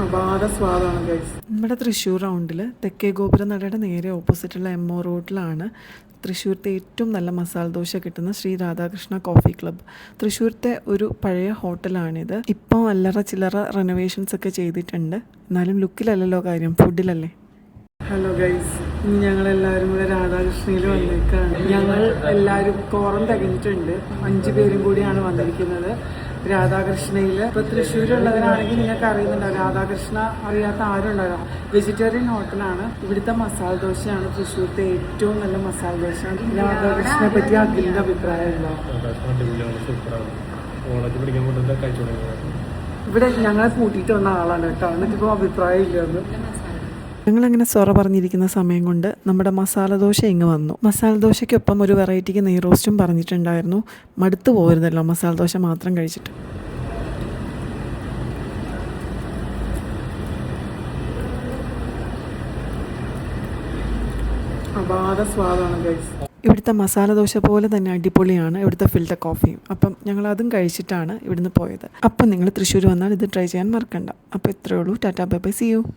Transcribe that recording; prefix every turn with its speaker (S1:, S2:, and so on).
S1: അപാര സ്വാദാണ് ഗൈസ്. നമ്മുടെ തൃശ്ശൂർ റൗണ്ടിൽ തെക്കേ ഗോപുരനടയുടെ നേരെ ഓപ്പോസിറ്റുള്ള എം ഒ റോഡിലാണ് തൃശ്ശൂരത്തെ ഏറ്റവും നല്ല മസാല ദോശ കിട്ടുന്ന ശ്രീ രാധാകൃഷ്ണ കോഫി ക്ലബ്ബ്. തൃശ്ശൂരത്തെ ഒരു പഴയ ഹോട്ടലാണിത്. ഇപ്പോൾ അല്ലറ ചില്ലറ റെനോവേഷൻസ് ഒക്കെ ചെയ്തിട്ടുണ്ട്. എന്നാലും ലുക്കിലല്ലല്ലോ കാര്യം, ഫുഡിലല്ലേ. ഹലോ ഗൈസ്, ഇന്ന് ഞങ്ങളെല്ലാവരും കൂടെ രാധാകൃഷ്ണയിൽ വന്നേക്കാണ്. ഞങ്ങൾ എല്ലാവരും കോറം തികഞ്ഞിട്ടുണ്ട്. 5 പേരും കൂടിയാണ് വന്നിരിക്കുന്നത് രാധാകൃഷ്ണയിൽ. ഇപ്പോൾ തൃശ്ശൂരുള്ളവരാണെങ്കിൽ നിങ്ങൾക്ക് അറിയുന്നുണ്ടാവും, രാധാകൃഷ്ണ അറിയാത്ത ആരും ഉണ്ടാവില്ല. വെജിറ്റേറിയൻ ഹോട്ടലാണ്. ഇവിടുത്തെ മസാല ദോശയാണ് തൃശ്ശൂരത്തെ ഏറ്റവും നല്ല മസാല ദോശ. രാധാകൃഷ്ണനെ പറ്റി അഖിലിൻ്റെ അഭിപ്രായം ഉണ്ടോ? ഇവിടെ ഞങ്ങളെ കൂട്ടിയിട്ട് വന്ന ആളാണ് കേട്ടോ, എന്നിട്ടിപ്പോൾ അഭിപ്രായം ഇല്ലത്. ഞങ്ങളങ്ങനെ സൊറ പറഞ്ഞിരിക്കുന്ന സമയം കൊണ്ട് നമ്മുടെ മസാല ദോശ ഇങ്ങ് വന്നു. മസാല ദോശയ്ക്കൊപ്പം ഒരു വെറൈറ്റിക്ക് നെയ് റോസ്റ്റും പറഞ്ഞിട്ടുണ്ടായിരുന്നു. മടുത്തു പോരുന്നല്ലോ മസാല ദോശ മാത്രം കഴിച്ചിട്ട്. അപാര സ്വാദാണ് ഗൈസ്. ഇവിടുത്തെ മസാല ദോശ പോലെ തന്നെ അടിപൊളിയാണ് ഇവിടുത്തെ ഫിൽറ്റർ കോഫിയും. അപ്പം ഞങ്ങൾ അതും കഴിച്ചിട്ടാണ് ഇവിടുന്ന് പോയത്. അപ്പം നിങ്ങൾ തൃശ്ശൂർ വന്നാൽ ഇത് ട്രൈ ചെയ്യാൻ മറക്കണ്ട. അപ്പോൾ ഇത്രയേ ഉള്ളൂ. Tata bye bye, see U.